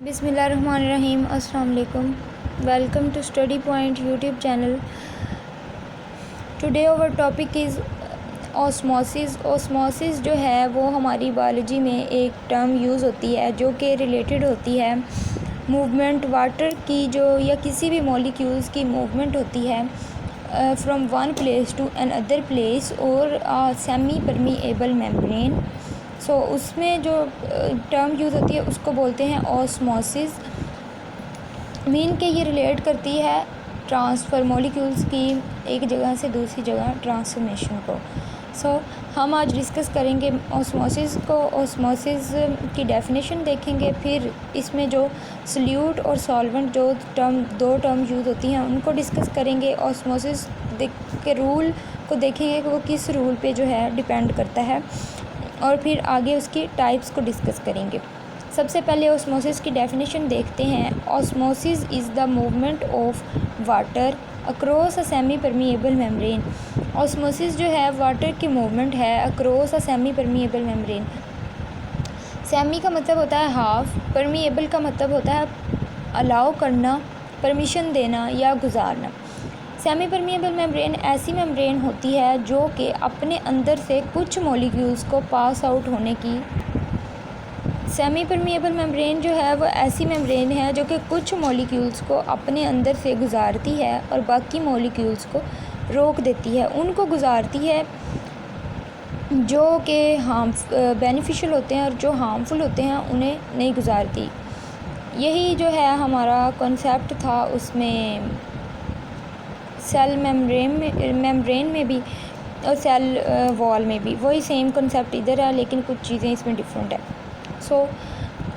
बिस्मिल्लाहिर्रहमानिर्रहीम। अस्सलाम वालेकुम। Welcome to study point YouTube channel. Today our topic is osmosis. Osmosis जो है वो हमारी बायोलॉजी में एक टर्म यूज़ होती है जो कि रिलेटेड होती है मूवमेंट वाटर की, जो या किसी भी मॉलिक्यूल्स की मूवमेंट होती है from one place to an other place और सेमी परमीएबल मेम्ब्रेन। सो उसमें जो टर्म यूज़ होती है उसको बोलते हैं ऑस्मोसिस। मीन के ये रिलेट करती है ट्रांसफ़र मॉलिक्यूल्स की एक जगह से दूसरी जगह ट्रांसफॉर्मेशन को। हम आज डिस्कस करेंगे ऑस्मोसिस को। ऑस्मोसिस की डेफिनेशन देखेंगे, फिर इसमें जो सल्यूट और सॉल्वेंट जो दो टर्म यूज़ होती हैं उनको डिस्कस करेंगे। ऑस्मोसिस के रूल को देखेंगे कि वो किस रूल पे जो है डिपेंड करता है, और फिर आगे उसकी टाइप्स को डिस्कस करेंगे। सबसे पहले ऑस्मोसिस की डेफिनेशन देखते हैं। Osmosis is the movement of water across a semi permeable membrane. Osmosis जो है वाटर की मूवमेंट है across a semi permeable membrane. Semi का मतलब होता है हाफ, परमीएबल का मतलब होता है अलाउ करना, परमिशन देना या गुजारना। सेमी परमीएबल मेम्ब्रेन ऐसी मेम्ब्रेन होती है जो कि अपने अंदर से कुछ मॉलिक्यूल्स को पास आउट होने की। सेमी परमीएबल मेम्ब्रेन जो है वो ऐसी मेम्ब्रेन है जो कि कुछ मॉलिक्यूल्स को अपने अंदर से गुजारती है और बाकी मॉलिक्यूल्स को रोक देती है, उनको गुजारती है जो कि बेनिफिशियल होते हैं और जो हार्मफुल होते हैं उन्हें नहीं गुजारती। यही जो है हमारा कॉन्सेप्ट था उसमें सेल मेम्ब्रेन में भी और सेल वॉल में भी वही सेम कॉन्सेप्ट इधर है, लेकिन कुछ चीज़ें इसमें डिफरेंट है।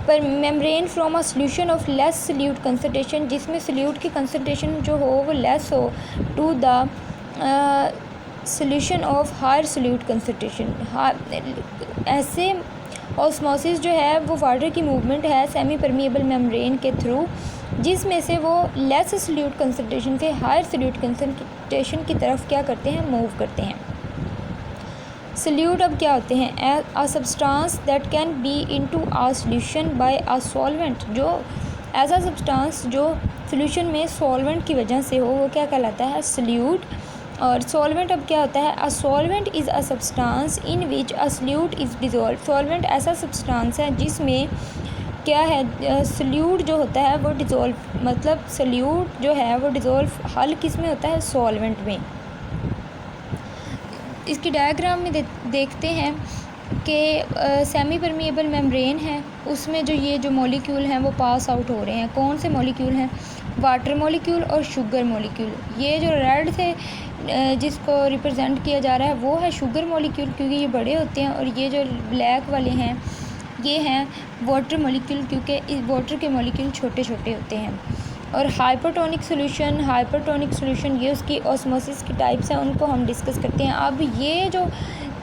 पर membrane from a solution of less solute concentration, जिसमें सल्यूट की कंसंट्रेशन जो हो वो लेस हो, to the solution of higher solute concentration. ऐसे ऑस्मोसिस जो है वो वाटर की मूवमेंट है सेमी परमीएबल मेम्ब्रेन के थ्रू, जिसमें से वो लेस सल्यूट कंसंट्रेशन से हायर सल्यूट कंसंट्रेशन की तरफ क्या करते हैं, मूव करते हैं। सल्यूट अब क्या होते हैं? A substance that can be into a solution by a solvent. जो ऐसा सब्सटेंस जो सॉल्यूशन में सॉल्वेंट की वजह से हो वो क्या कहलाता है? सल्यूट। और सॉल्वेंट अब क्या होता है? A solvent is a substance in which a solute is dissolve. Solvent ऐसा सब्सटेंस है जिसमें क्या है, सल्यूट जो होता है वो डिज़ोल्व, मतलब सल्यूट जो है वो डिज़ोल्व हल किस में होता है? सॉल्वेंट में। इसकी डायग्राम में देखते हैं कि सेमी परमीएबल मेम्ब्रेन है, उसमें जो मॉलिक्यूल हैं वो पास आउट हो रहे हैं। कौन से मॉलिक्यूल हैं? वाटर मॉलिक्यूल और शुगर मॉलिक्यूल। ये जो रेड से जिसको रिप्रेजेंट किया जा रहा है वो है शुगर मॉलिक्यूल, क्योंकि ये बड़े होते हैं, और ये जो ब्लैक वाले हैं ये हैं वाटर मॉलिक्यूल, क्योंकि इस वाटर के मॉलिक्यूल छोटे छोटे होते हैं। और हाइपरटोनिक सॉल्यूशन ये उसकी ऑस्मोसिस की टाइप्स हैं, उनको हम डिस्कस करते हैं। अब ये जो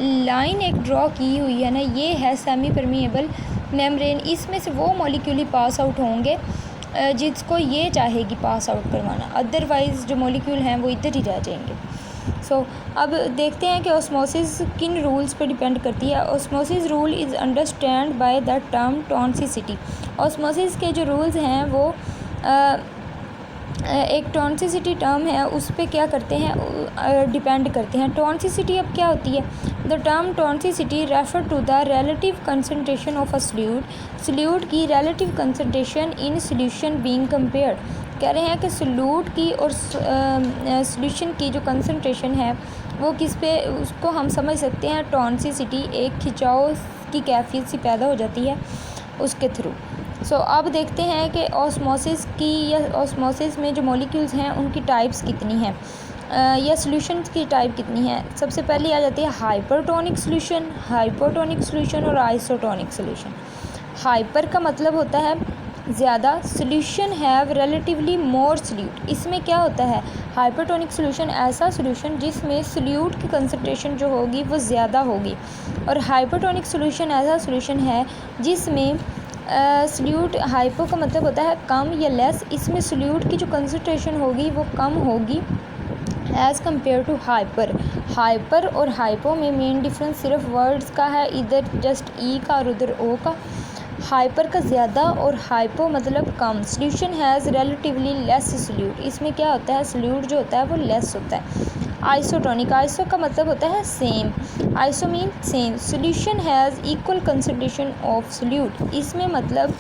लाइन एक ड्रॉ की हुई है ना, ये है सेमी परमीएबल मेम्ब्रेन। इसमें से वो मॉलिक्यूल ही पास आउट होंगे जिसको ये चाहेगी पास आउट करवाना, अदरवाइज़ जो मॉलिक्यूल हैं वो इधर ही रह जाएंगे। अब देखते हैं कि ऑस्मोसिस किन रूल्स पर डिपेंड करती है। Osmosis rule is understand by the term tonicity. Osmosis के जो रूल्स हैं वो एक टॉन्सिसिटी टर्म है उस पर क्या करते हैं, डिपेंड करते हैं। टॉन्सिसिटी अब क्या होती है? The term tonicity refer to the relative concentration of a solute की relative concentration in solution being compared. कह रहे हैं कि सल्यूट की और सॉल्यूशन की जो कंसंट्रेशन है वो किस पे, उसको हम समझ सकते हैं टॉन्सिसिटी, एक खिंचाव की कैफियत सी पैदा हो जाती है उसके थ्रू। अब देखते हैं कि ऑस्मोसिस की या ऑस्मोसिस में जो मॉलिक्यूल्स हैं उनकी टाइप्स कितनी हैं, या सॉल्यूशंस की टाइप कितनी है। सबसे पहले आ जाती है हाइपरटोनिक सॉल्यूशन और आइसोटोनिक सॉल्यूशन। हाइपर का मतलब होता है ज़्यादा, solution have relatively more solute. इसमें क्या होता है? हाइपरटोनिक सॉल्यूशन ऐसा सॉल्यूशन जिसमें सल्यूट की कंसंट्रेशन जो होगी वो ज़्यादा होगी, और हाइपरटोनिक सॉल्यूशन ऐसा सॉल्यूशन है जिसमें सल्यूट, हाइपो का मतलब होता है कम या लेस, इसमें सल्यूट की जो कंसंट्रेशन होगी वो कम होगी एज़ कम्पेयर टू हाइपर और हाइपो में मेन डिफरेंस सिर्फ वर्ड्स का है, इधर जस्ट ई का और उधर ओ का। हाइपर का ज़्यादा और हाइपो मतलब कम। Solution has relatively less solute, इसमें क्या होता है, सोल्यूट जो होता है वो लेस होता है। आइसोटोनिक, आइसो का मतलब होता है same, iso mean same. Solution has equal concentration of solute, इसमें मतलब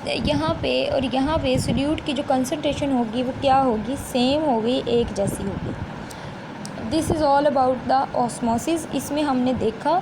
यहाँ पे और यहाँ पे सोल्यूट की जो कंसंट्रेशन होगी वो क्या होगी, सेम होगी, एक जैसी होगी। This is all about the osmosis. इसमें हमने देखा